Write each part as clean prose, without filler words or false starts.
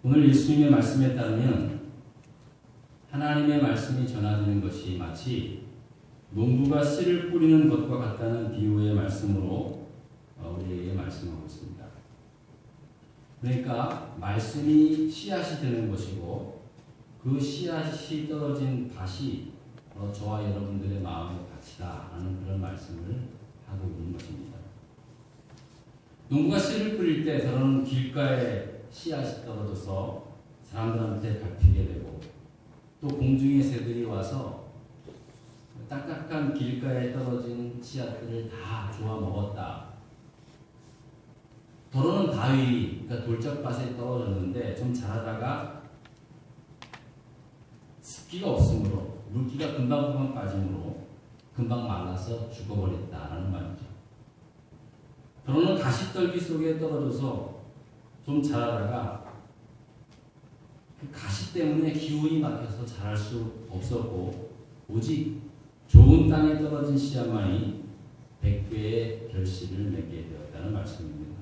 오늘 예수님의 말씀에 따르면 하나님의 말씀이 전하되는 것이 마치 농부가 씨를 뿌리는 것과 같다는 비유의 말씀으로 우리에게 말씀하고 있습니다. 그러니까 말씀이 씨앗이 되는 것이고 그 씨앗이 떨어진 밭이 저와 여러분들의 마음의 밭이다라는 그런 말씀을 하고 있는 것입니다. 농부가 씨를 뿌릴 때 저는 길가에 씨앗이 떨어져서 사람들한테 밟히게 되고 또 공중의 새들이 와서 딱딱한 길가에 떨어진 씨앗들을 다 주워 먹었다. 더러는 바위, 그러니까 돌짝밭에 떨어졌는데 좀 자라다가 습기가 없으므로 물기가 금방 빠지므로 금방 말라서 죽어버렸다라는 말이죠. 더러는 가시떨기 속에 떨어져서 좀 자라다가 그 가시 때문에 기운이 막혀서 자랄 수 없었고 오직 좋은 땅에 떨어진 씨앗만이 100배의 결실을 맺게 되었다는 말씀입니다.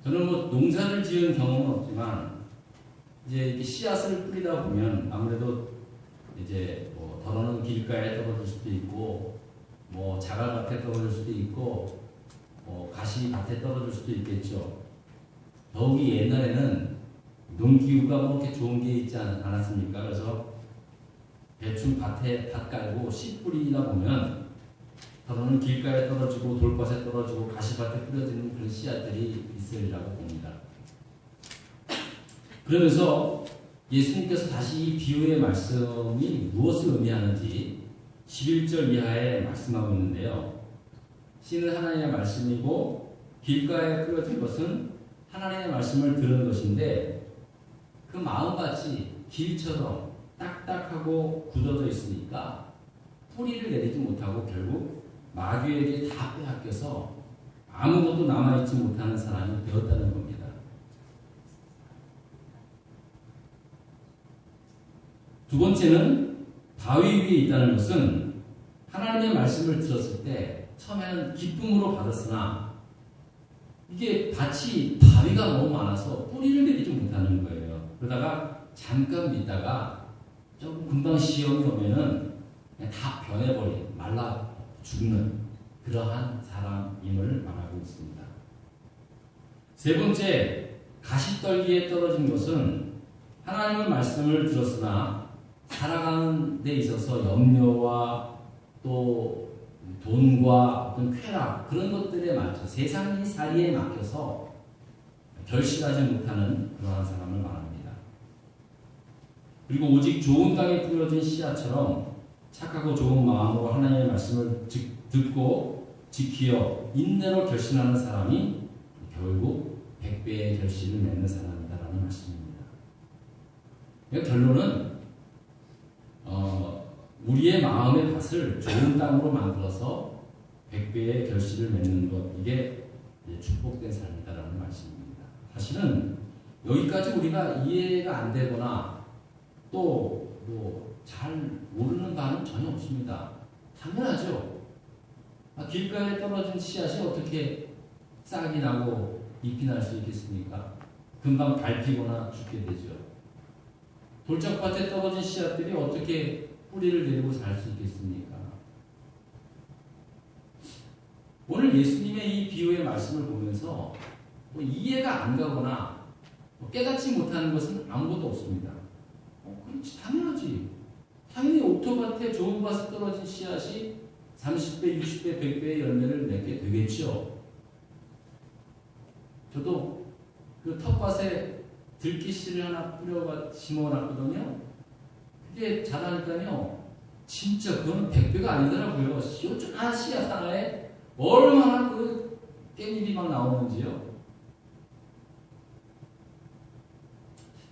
저는 농사를 지은 경험은 없지만 이제 씨앗을 뿌리다 보면 아무래도 이제 더러는 길가에 떨어질 수도 있고 자갈밭에 떨어질 수도 있고 가시밭에 떨어질 수도 있겠죠. 더욱이 옛날에는 농기구가 그렇게 좋은 게 있지 않았습니까? 그래서 대충 밭에 밭 깔고 씨 뿌리다 보면 더러는 길가에 떨어지고 돌밭에 떨어지고 가시밭에 뿌려지는 그런 씨앗들이 있으리라고 봅니다. 그러면서 예수님께서 다시 이 비유의 말씀이 무엇을 의미하는지 11절 이하에 말씀하고 있는데요. 씨는 하나님의 말씀이고 길가에 뿌려진 것은 하나님의 말씀을 들은 것인데 그 마음같이 길처럼 딱딱하고 굳어져 있으니까 뿌리를 내리지 못하고 결국 마귀에게 다 빼앗겨서 아무것도 남아있지 못하는 사람이 되었다는 겁니다. 두 번째는 바위 위에 있다는 것은 하나님의 말씀을 들었을 때 처음에는 기쁨으로 받았으나 이게 밭이 바위가 너무 많아서 뿌리를 내리지 못하는 거예요. 그러다가 잠깐 있다가 조금 금방 시험이 오면은 그냥 다 변해버린 말라 죽는 그러한 사람임을 말하고 있습니다. 세 번째, 가시떨기에 떨어진 것은 하나님의 말씀을 들었으나 살아가는 데 있어서 염려와 또 돈과 어떤 쾌락 그런 것들에 맞춰 세상의 살이에 맡겨서 결실하지 못하는 그러한 사람을 말합니다. 그리고 오직 좋은 땅에 뿌려진 씨앗처럼 착하고 좋은 마음으로 하나님의 말씀을 듣고 지키어 인내로 결신하는 사람이 결국 100배의 결실을 맺는 사람이다라는 말씀입니다. 그러니까 결론은 우리의 마음의 밭을 좋은 땅으로 만들어서 100배의 결실을 맺는 것, 이게 축복된 삶이다라는 말씀입니다. 사실은 여기까지 우리가 이해가 안 되거나 또 잘 모르는 바는 전혀 없습니다. 당연하죠. 길가에 떨어진 씨앗이 어떻게 싹이 나고 잎이 날 수 있겠습니까? 금방 밟히거나 죽게 되죠. 돌짝밭에 떨어진 씨앗들이 어떻게 뿌리를 내리고 살 수 있겠습니까? 오늘 예수님의 이 비유의 말씀을 보면서 이해가 안 가거나 깨닫지 못하는 것은 아무것도 없습니다. 그렇지, 당연하지. 당연히 옥토밭에 좋은 밭에 떨어진 씨앗이 30배, 60배, 100배의 열매를 맺게 되겠죠. 저도 그 텃밭에 들기씨를 하나 심어놨거든요. 그게 자라니까요, 진짜 그거는 100배가 아니더라고요. 요즘한 씨앗 하나에 얼마나 그 깻잎이 막 나오는지요.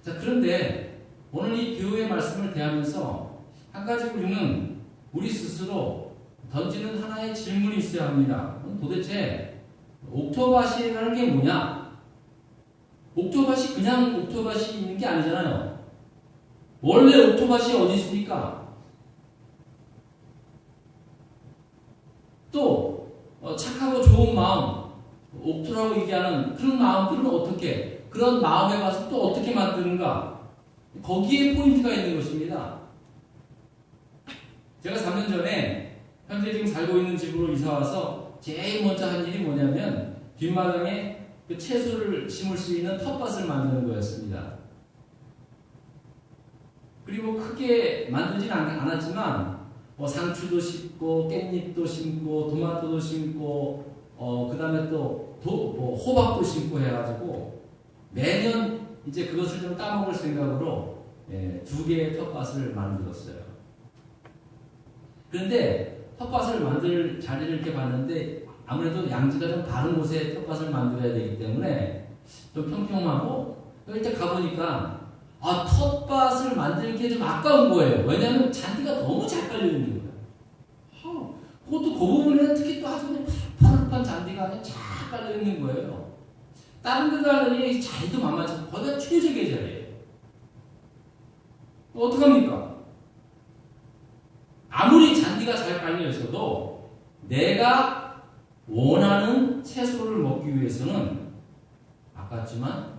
자, 그런데 오늘 이 비유의 말씀을 대하면서 한 가지 우리는 우리 스스로 던지는 하나의 질문이 있어야 합니다. 도대체 옥토밭이라는 게 뭐냐? 옥토밭이 그냥 옥토밭이 있는 게 아니잖아요. 원래 옥토밭이 어디 있습니까? 또 착하고 좋은 마음, 옥토라고 얘기하는 그런 마음들은 어떻게 그런 마음의 밭을 또 어떻게 만드는가? 거기에 포인트가 있는 것입니다. 제가 3년 전에 현재 지금 살고 있는 집으로 이사 와서 제일 먼저 한 일이 뭐냐면 뒷마당에 그 채소를 심을 수 있는 텃밭을 만드는 거였습니다. 그리고 크게 만들진 않았지만 상추도 심고 깻잎도 심고 토마토도 심고 그 다음에 또 호박도 심고 해가지고 매년 이제 그것을 좀 따먹을 생각으로 2개의 텃밭을 만들었어요. 그런데 텃밭을 만들 자리를 이렇게 봤는데 아무래도 양지가 좀 다른 곳에 텃밭을 만들어야 되기 때문에 좀 평평하고 일단 가보니까 텃밭을 만들기에 좀 아까운 거예요. 왜냐하면 잔디가 너무 잘 깔려있는 거예요. 그것도 그 부분에는 특히 또 아주 파릇파릇한 잔디가 아주 잘 깔려있는 거예요. 다른 데도 하더니 자리도 만만치 않고 거기가 최적의 자리예요. 어떡합니까? 아무리 잔디가 잘 깔려있어도 내가 원하는 채소를 먹기 위해서는 아깝지만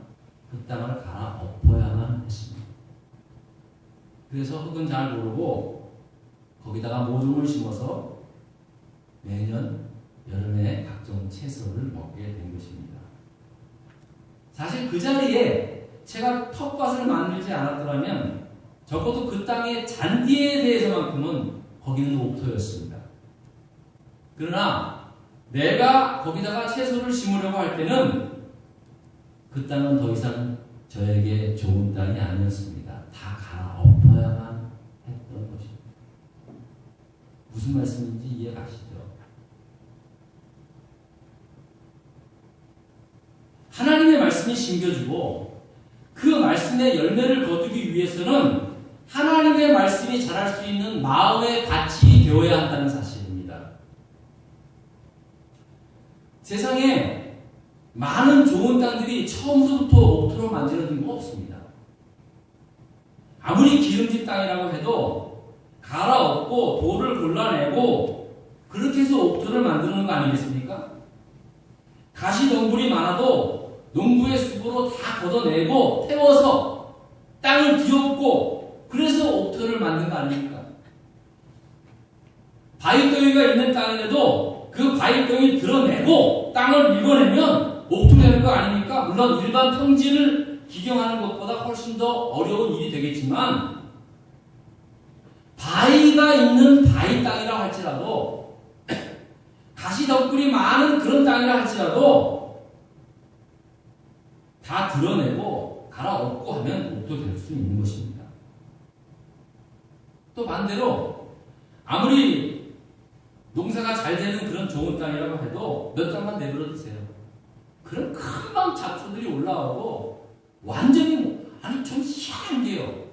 그 땅을 갈아 엎어야만 했습니다. 그래서 흙은 잘 모르고 거기다가 모종을 심어서 매년 여름에 각종 채소를 먹게 된 것입니다. 사실 그 자리에 제가 텃밭을 만들지 않았더라면 적어도 그 땅의 잔디에 대해서만큼은 거기는 옥토였습니다. 그러나 내가 거기다가 채소를 심으려고 할 때는 그 땅은 더 이상 저에게 좋은 땅이 아니었습니다. 다 갈아엎어야만 했던 것입니다. 무슨 말씀인지 이해가시죠? 하나님의 말씀이 심겨주고 그 말씀의 열매를 거두기 위해서는 하나님의 말씀이 자랄 수 있는 마음의 밭이 되어야 한다는 사실입니다. 세상에 많은 좋은 땅들이 처음부터 옥토로 만들어진 거 없습니다. 아무리 기름진 땅이라고 해도 갈아엎고 돌을 골라내고 그렇게 해서 옥토를 만드는 거 아니겠습니까? 가시덤불이 많아도 농부의 수고로 다 걷어내고 태워서 땅을 뒤엎고 그래서 옥토를 만든 거 아닙니까? 바위덩이가 있는 땅인데도 그 바위덩이 드러내고 땅을 밀어내면 옥토되는 거 아닙니까? 물론 일반 평지를 기경하는 것보다 훨씬 더 어려운 일이 되겠지만 바위가 있는 바위 땅이라 할지라도 가시덤불이 많은 그런 땅이라 할지라도 다 드러내고 갈아엎고 하면 옥토될 수 있는 것입니다. 또 반대로 아무리 농사가 잘 되는 그런 좋은 땅이라고 해도 몇 장만 내버려 두세요. 그럼 금방 잡초들이 올라오고 완전히 아니 좀 희한한 게요.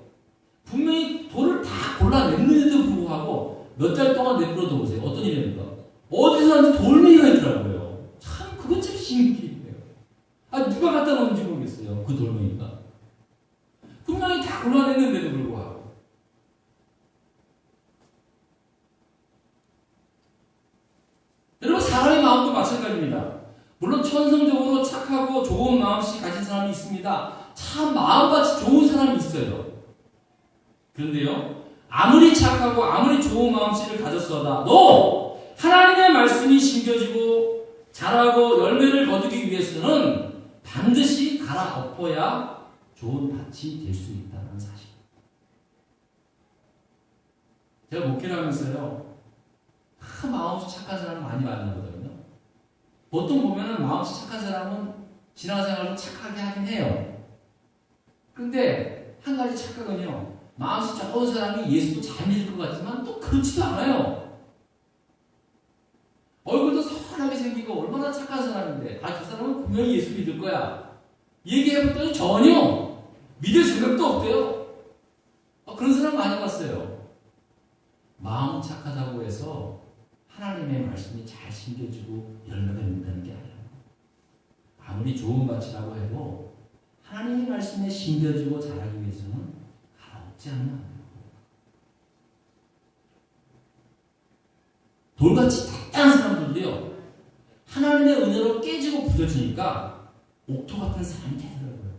분명히 돌을 다 골라냈는데도 불구하고 몇 달 동안 내버려 둬보세요. 어떤 일입니까? 어디서든지 돌멩이가 있더라고요. 참 그건 참 신기해요. 누가 갖다 놓은지 모르겠어요. 그 돌멩이가. 분명히 다 골라냈는데도 불구하고. 여러분 사람의 마음도 마찬가지입니다. 물론 천성적으로 착하고 좋은 마음씨 가진 사람이 있습니다. 참 마음같이 좋은 사람이 있어요. 그런데요, 아무리 착하고 아무리 좋은 마음씨를 가졌어도 하나님의 말씀이 심겨지고 자라고 열매를 거두기 위해서는 반드시 갈아엎어야 좋은 밭이 될 수 있다는 사실. 제가 목회를 하면서요, 마음씨 착한 사람 많이 만나거든요. 보통 보면은 마음씨 착한 사람은 신앙생활도 착하게 하긴 해요. 그런데 한 가지 착각은요, 마음씨 좋은 사람이 예수도 잘 믿을 것 같지만 또 그렇지도 않아요. 얼굴도 선하게 생기고 얼마나 착한 사람인데 그 사람은 분명히 예수 믿을 거야. 얘기해봤더니 전혀 믿을 생각도 없대요. 그런 사람 많이 봤어요. 마음 착하다고 해서 하나님의 말씀이 잘 심겨지고 열매가 있는다는 게 아니에요. 아무리 좋은 밭이라고 해도 하나님의 말씀에 심겨지고 자라기 위해서는 갈아엎지 않나. 돌같이 단단한 사람들도요, 하나님의 은혜로 깨지고 부서지니까 옥토 같은 사람이 되더라고요.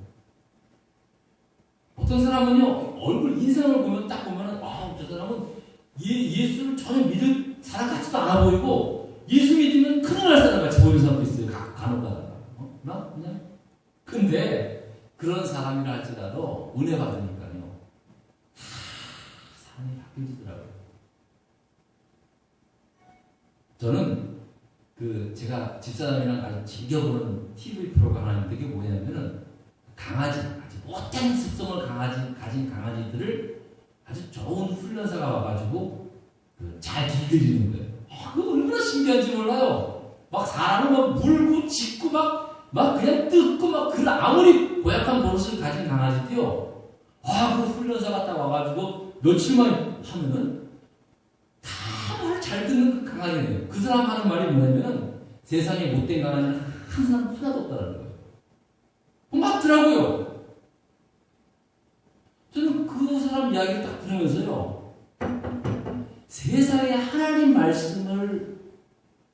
어떤 사람은요, 얼굴 인상을 보면 딱 보면은, 저 사람은 예수를 전혀 믿을 사람 같지도 않아 보이고, 예수 믿으면 큰일 날 사람 같이 보이는 사람도 있어요. 간혹 가다가. 그냥? 근데, 그런 사람이라 할지라도, 은혜 받으니까요, 사람이 바뀌어지더라고요. 저는, 제가 집사람이랑 같이 즐겨보는 TV 프로가 하나 있는데, 그게 뭐냐면은, 강아지, 아주 못된 습성을 가진 강아지들을 아주 좋은 훈련사가 와가지고 잘 길들이는 거예요. 그거 얼마나 신기한지 몰라요. 막 사람을 막 물고 짖고 막 그냥 뜯고 아무리 고약한 버릇을 가진 강아지도요. 그 훈련사가 딱 와가지고 며칠만 하면은 다 말 잘 듣는 그 강아지예요. 그 사람 하는 말이 뭐냐면 세상에 못된 강아지는 한 사람 하나도 없다는 거예요. 맞더라고요. 저는 그 사람 이야기를 딱 들으면서요. 세상에 하나님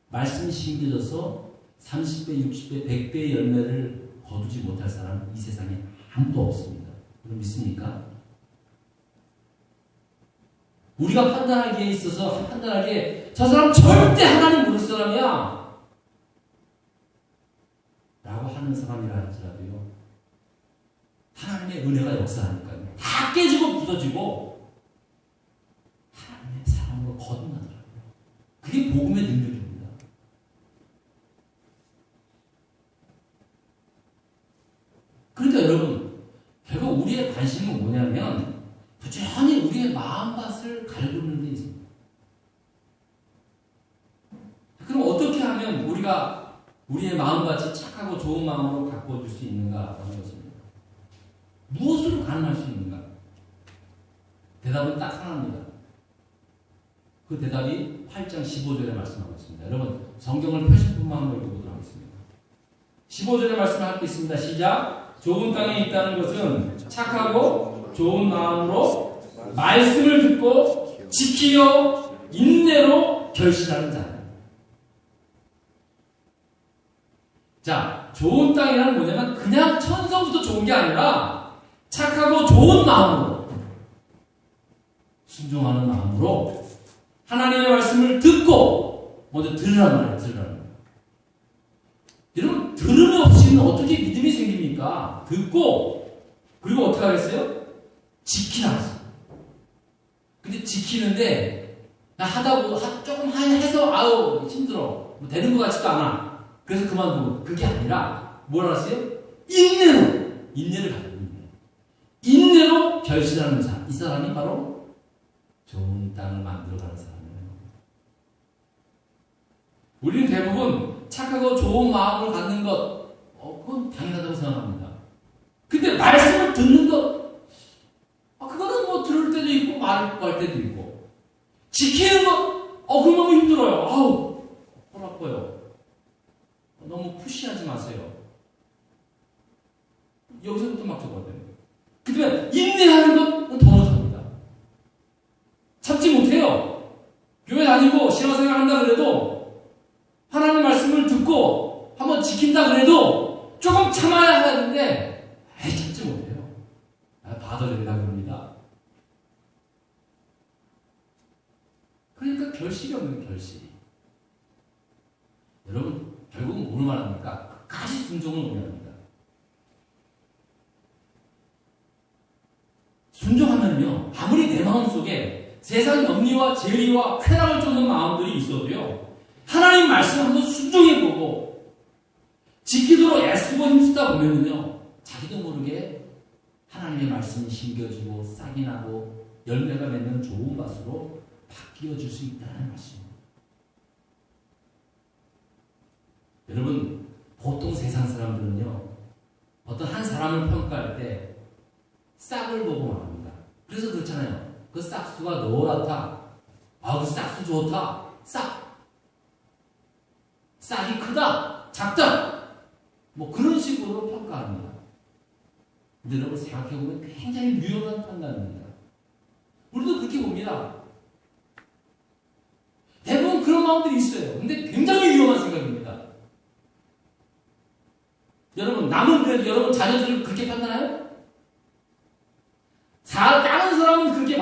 말씀이 심겨져서 30배, 60배, 100배의 열매를 거두지 못할 사람은 이 세상에 아무도 없습니다. 여러분 믿습니까? 우리가 판단하기에 있어서 저 사람 절대 하나님 모를 사람이야 라고 하는 사람이라 할지라도요. 하나님의 은혜가 역사하니까요. 다 깨지고 부서지고 하나님의 사랑으로 거듭나더라고요. 그게 복음의 능력입니다. 그러니까 여러분, 결국 우리의 관심은 뭐냐면 부지런히 우리의 마음밭을 갈구는 데 있습니다. 그럼 어떻게 하면 우리가 우리의 마음밭이 착하고 좋은 마음으로 가꿔줄 수 있는가 하는 것입니다. 무엇으로 가능할 수 있는가? 대답은 딱 하나입니다. 그 대답이 8장 15절에 말씀하고 있습니다. 여러분, 성경을 표시품만 한번 읽어보도록 하겠습니다. 15절에 말씀하고 있습니다. 시작! 좋은 땅에 있다는 것은 착하고 좋은 마음으로 말씀을 듣고 지키려 인내로 결실하는 자. 자, 좋은 땅이라는 뭐냐면 그냥 천성부터 좋은 게 아니라 착하고 좋은 마음으로 순종하는 마음으로 하나님의 말씀을 듣고 먼저 들으라는 말이에요. 들으라는 말이에요. 여러분, 들음 없이는 어떻게 믿음이 생깁니까? 듣고 그리고 어떻게 하겠어요? 지키라 했어요. 근데 지키는데 나 조금 해서 힘들어. 뭐 되는 것 같지도 않아. 그래서 그만두고. 그게 아니라 뭐라 했어요? 인내를 가지고 인내로 결실하는 자. 이 사람이 바로 좋은 땅을 만들어가는 사람이에요. 우리는 대부분 착하고 좋은 마음을 갖는 것, 그건 당연하다고 생각합니다. 근데 말씀을 듣는 것, 그거는 뭐 들을 때도 있고 말고 할 때도 있고, 지키는 것, 그건 너무 힘들어요. 허리 아파요. 너무 푸시하지 마세요. 여기서부터 막 적어야 돼요. 그 다음에 인내하는 건 더 못합니다. 참지 못해요. 교회 다니고 신앙생활 한다 그래도 하나님 말씀을 듣고 한번 지킨다 그래도 조금 참아야 하는데 참지 못해요. 봐도 된다 그럽니다. 그러니까 결실이 없는 결실이. 여러분, 결국은 뭘 말합니까? 끝까지 순종을 의미합니다. 순종하면요, 아무리 내 마음속에 세상 염려와 재리와 쾌락을 쫓는 마음들이 있어도요, 하나님 말씀을 한번 순종해보고 지키도록 애쓰고 힘쓰다 보면요, 자기도 모르게 하나님의 말씀이 심겨지고 싹이 나고 열매가 맺는 좋은 밭으로 바뀌어질 수 있다는 말씀입니다. 여러분, 보통 세상 사람들은요, 어떤 한 사람을 평가할 때 싹을 보고 말합니다. 그래서 그렇잖아요. 그 싹수가 노랗다. 그 싹수 좋다. 싹이 크다. 작다. 뭐 그런 식으로 평가합니다. 근데 여러분 생각해보면 굉장히 위험한 판단입니다. 우리도 그렇게 봅니다. 대부분 그런 마음들이 있어요. 근데 굉장히 위험한 생각입니다. 여러분, 남은 그래도 여러분 자녀들을 그렇게 판단해요?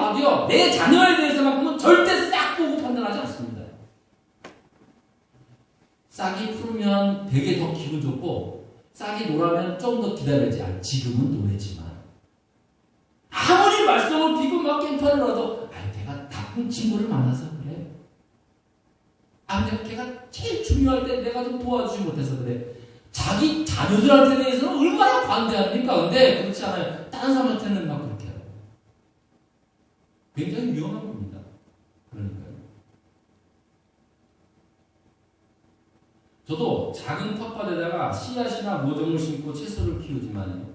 봐도요, 내 자녀에 대해서만큼은 절대 싹 보고 판단하지 않습니다. 싹이 푸르면 되게 더 기분 좋고, 싹이 노라면 좀 더 기다려야지. 지금은 노랬지만. 아무리 말썽을 피고 막 깽판을 하도, 걔가 나쁜 친구를 만나서 그래. 걔가 제일 중요할 때 내가 좀 도와주지 못해서 그래. 자기 자녀들한테 대해서는 얼마나 관대합니까? 근데 그렇지 않아요. 다른 사람한테는 막 그렇게 해요. 굉장히 위험한 겁니다. 그러니까요. 저도 작은 텃밭에다가 씨앗이나 모종을 심고 채소를 키우지만요.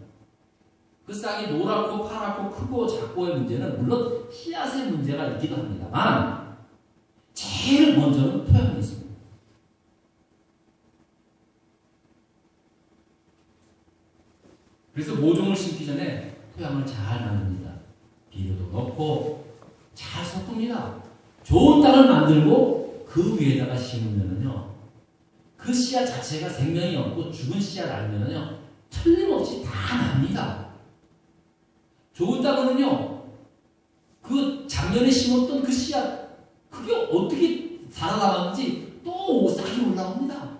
그 싹이 노랗고 파랗고 크고 작고의 문제는 물론 씨앗의 문제가 있기도 합니다만 제일 먼저는 토양이 있습니다. 그래서 모종을 심기 전에 토양을 잘 만듭니다. 비료도 넣고 잘 섞습니다. 좋은 땅을 만들고 그 위에다가 심으면요, 그 씨앗 자체가 생명이 없고 죽은 씨앗 알면요, 틀림없이 다 납니다. 좋은 땅은요, 그 작년에 심었던 그 씨앗, 그게 어떻게 살아남았는지 또 싹이 올라옵니다.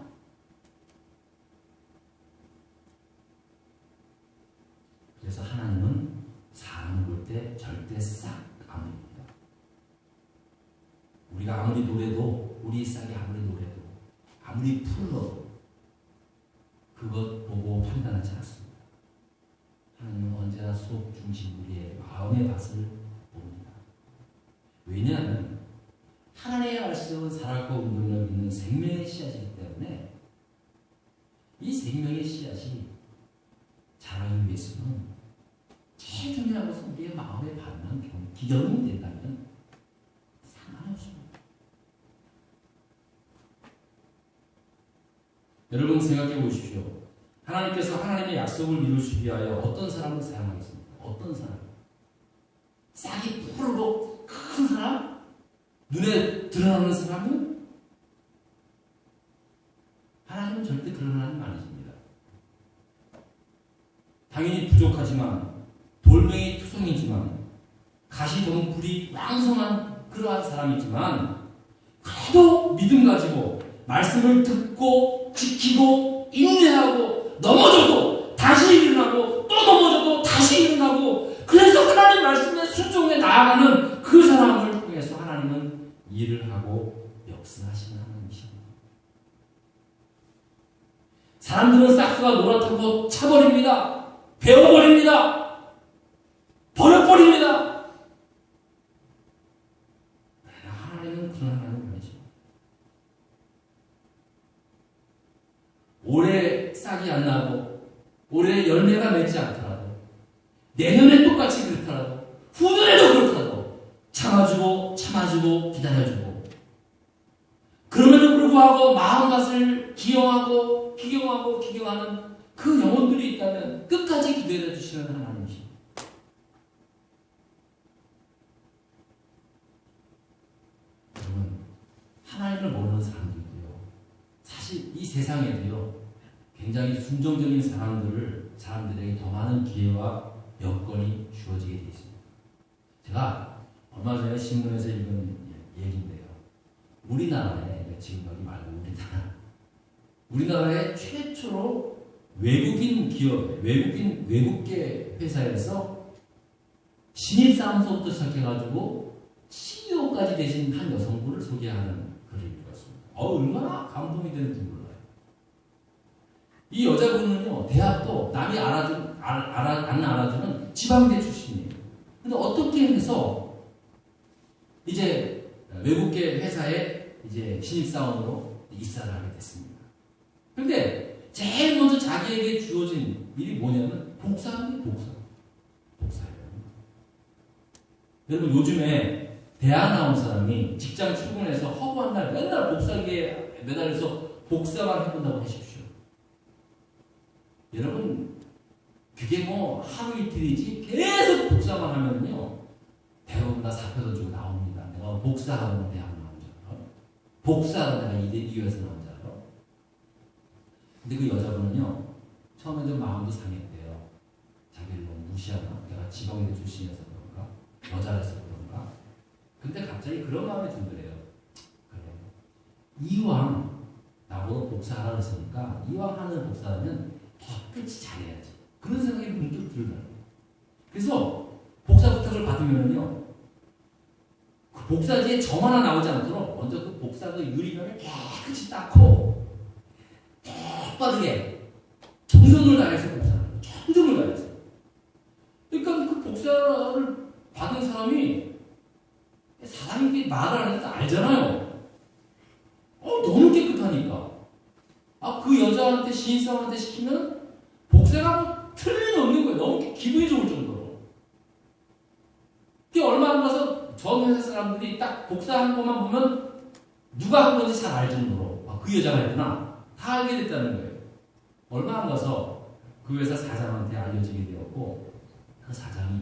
그래서 하나님은 사람을 볼 때 절대 싹 안 봅니다. 우리가 아무리 노래도, 우리 싹이 아무리 노래도, 아무리 풀러도 그것 보고 판단하지 않습니다. 하나님은 언제나 속 중심 우리의 마음의 밭을 봅니다. 왜냐하면 하나님의 말씀은 살았고 운동력 있는 생명의 씨앗이기 때문에 이 생명의 씨앗이 자라기 위해서는 제일 중요한 것은 우리의 마음의 밭만 기경이 된다면 상관이 없습니다. 여러분 생각해 보십시오. 하나님께서 하나님의 약속을 이루시기 위하여 어떤 사람을 사용하겠습니까? 어떤 사람? 싹이 푸르고 큰 사람? 눈에 드러나는 사람은? 하나님은 절대 그런 하나님 아니십니다. 당연히 부족하지만, 돌멩이 투성이지만, 가시덤불이 왕성한 그러한 사람이지만, 그래도 믿음 가지고 말씀을 듣고 지키고 인내하고 넘어져도 다시 일어나고 또 넘어져도 다시 일어나고, 그래서 하나님 말씀에 순종해 나아가는 그 사람을 통해서 하나님은 일을 하고 역사하시는 하나님이십니다. 사람들은 싹수가 노랗다고 차버립니다. 베어버립니다. 버려버립니다. 하나님은 그런 하나님 아니십니다. 올해 싹이 안 나고 올해 열매가 맺지 않더라도, 내년에 똑같이 그렇더라도, 후년에도 그렇더라도 참아주고 기다려주고, 그럼에도 불구하고 마음밭을 기경하고 기경하는 그 영혼들이 있다면 끝까지 기다려 주시는 하나님이십니다. 여러분, 하나님을 모르는 사람들도요, 사실 이 세상에도요, 굉장히 순종적인 사람들에게 더 많은 기회와 여건이 주어지게 되어 있습니다. 제가 얼마 전에 신문에서 읽은 얘기인데요. 우리나라에, 지금 여기 말고 우리나라에 최초로 외국인 기업, 외국계 회사에서 신입사원서부터 시작해가지고 CEO까지 되신 한 여성분을 소개하는 글을 읽었습니다. 얼마나 감동이 되는지 몰라요. 이 여자분은요, 대학도 남이 안 알아주는 지방대 출신이에요. 근데 어떻게 해서 이제 외국계 회사에 이제 신입사원으로 입사를 하게 됐습니다. 그런데 제일 먼저 자기에게 주어진 일이 뭐냐면 복사예요. 여러분, 요즘에 대학 나온 사람이 직장 출근해서 허구한 날 맨날 복사기에 매달려서 복사만 해본다고 하십시오. 여러분, 그게 뭐 하루 이틀이지 계속 복사만 하면요, 대부분 다 사표도 주고 나옵니다. 내가 복사하고 대학 나온 줄 알아? 복사하고 내가 이교에서 나온 줄 알아? 근데 그 여자분은요, 처음에 좀 마음도 상했대요. 자기를 너무 무시하나? 내가 지방대 출신이어서 그런가? 여자라서 그런가? 그런 마음이 들더래요. 그래. 이왕 나보고 복사하라고 했으니까 이왕 하는 복사하면 깨끗이 잘해야지. 그런 생각이 문득 들더라고요. 그래서 복사 부탁을 받으면요, 그 복사지에 점 하나 나오지 않도록 먼저 그 복사 그 유리면을 깨끗이 닦고 깨끗하게 정성을 다해서 복사하는 거예요. 정성을 다해서. 그러니까 그 복사를 받은 사람이 말을 안 해도 알잖아요. 너무 깨끗하니까. 그 여자한테, 신입사원한테 시키면 복사가 뭐 틀림없는 거예요. 너무 기분이 좋을 정도로. 그게 얼마 안 가서 전 회사 사람들이 딱 복사한 것만 보면 누가 한 건지 잘 알 정도로 그 여자가 했구나. 다 알게 됐다는 거예요. 얼마 안 가서 그 회사 사장한테 알려지게 되었고, 그 사장이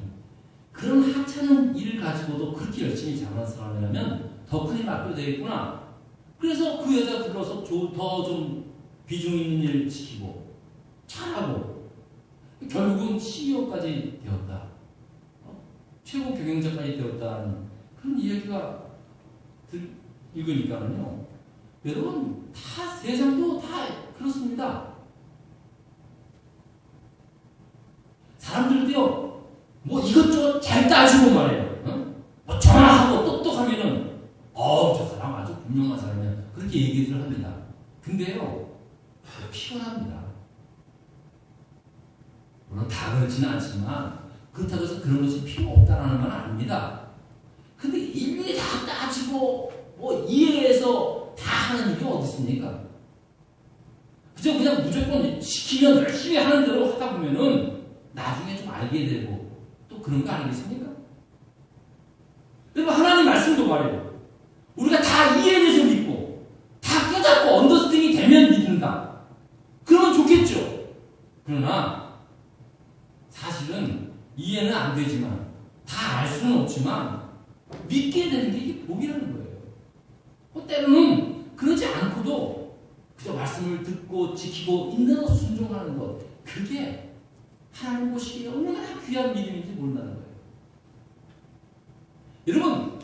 그런 하찮은 일을 가지고도 그렇게 열심히 잘하는 사람이라면 더 큰 일 맡겨도 되겠구나. 그래서 그 여자 불러서 더 좀 비중 있는 일을 시키고 잘하고 결국은 CEO까지 되었다. 최고 경영자까지 되었다는 그런 이야기가 읽으니까는요. 여러분, 다 세상도 다 그렇습니다. 사람들도요, 뭐 이것저것 잘 따지고 말해요. 뭐 전화하고 똑똑하면은, 저 사람 아주 분명한 사람이야. 그렇게 얘기를 합니다. 근데요, 피곤합니다. 물론 다 그렇지는 않지만, 그렇다고 해서 그런 것이 필요 없다는 건 아닙니다. 근데 일일이 다 따지고, 뭐 이해해서 다 하는 일이 어디 있습니까? 그냥 무조건 시키면 열심히 하는 대로 하다 보면은, 나중에 좀 알게 되고 또 그런 거 아니겠습니까? 여러분, 하나님 말씀도 말해요. 우리가 다 이해해서 믿고 다 깨닫고 언더스탠딩이 되면 믿는다. 그러면 좋겠죠. 그러나 사실은 이해는 안 되지만 다 알 수는 없지만 믿게 되는 게 이게 복이라는 거예요. 때로는 그러지 않고도 그저 말씀을 듣고 지키고 있는 순종하는 것, 그게 하나님 보시기에 얼마나 귀한 믿음인지 모른다는 거예요. 여러분,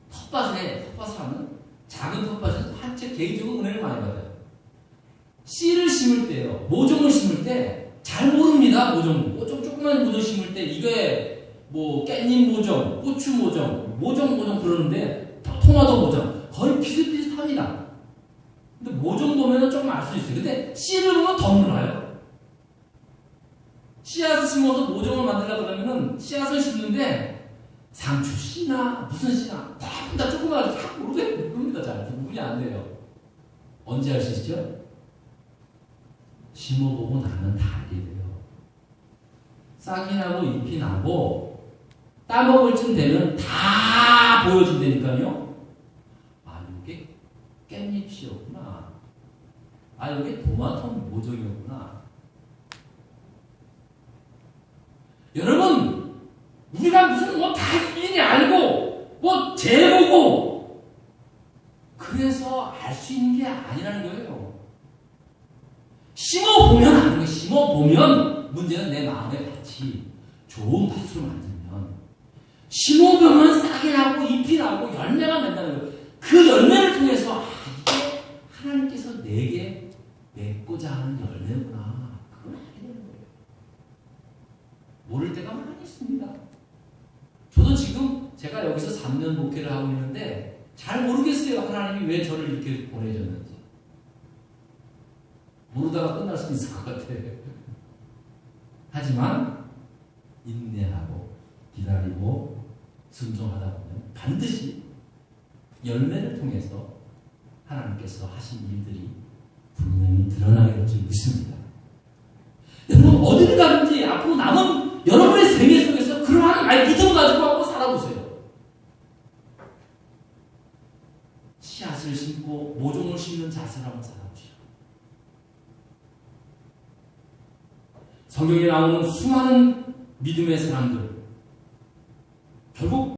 텃밭을 하면 작은 텃밭에서 한채 개인적으로 은혜를 많이 받아요. 씨를 심을 때요, 모종을 심을 때 잘 모릅니다. 모종 조그만 모종 심을 때 이게 뭐 깻잎 모종, 고추 모종 그러는데 토마토 모종 거의 비슷비슷합니다. 근데 모종 보면 조금 알 수 있어요. 근데 씨를 보면 더 몰라요. 씨앗을 심어서 모종을 만들려고 그러면은 씨앗을 심는데 상추 씨나 무슨 씨나 대부분 다 조그마하게 다 모릅니다. 잘 구분이 안 돼요. 언제 알 수 있죠? 심어보고 나면 다 알게 돼요. 싹이 나고 잎이 나고 따먹을 쯤 되면 다 보여진다니까요. 이게 깻잎이었구나. 이게 토마토 모종이었구나. 여러분, 우리가 무슨 다 일일이 알고 재보고 그래서 알 수 있는 게 아니라는 거예요. 심어보면 아는 거예요. 심어보면 문제는 내 마음의 밭이 좋은 밭으로 만들면 심어보면 싹이 나고 잎이 나고 열매가 맺는다는 거예요. 그 열매를 통해서 이게 하나님께서 내게 맺고자 하는 열매구나. 그걸 알게 되는 거예요. 모를 때가 많이 있습니다. 저도 지금 제가 여기서 3년 목회를 하고 있는데 잘 모르겠어요. 하나님이 왜 저를 이렇게 보내줬는지. 모르다가 끝날 수 있을 것 같아요. 하지만 인내하고 기다리고 순종하다 보면 반드시 열매를 통해서 하나님께서 하신 일들이 분명히 드러나게 될 줄 믿습니다. 여러분, 어디를 가든지 앞으로 남은 여러분의 생애 속에서 그러한 믿음 가지고 한번 살아보세요. 씨앗을 심고 모종을 심는 자세를 한번 살아보시오. 성경에 나오는 수많은 믿음의 사람들, 결국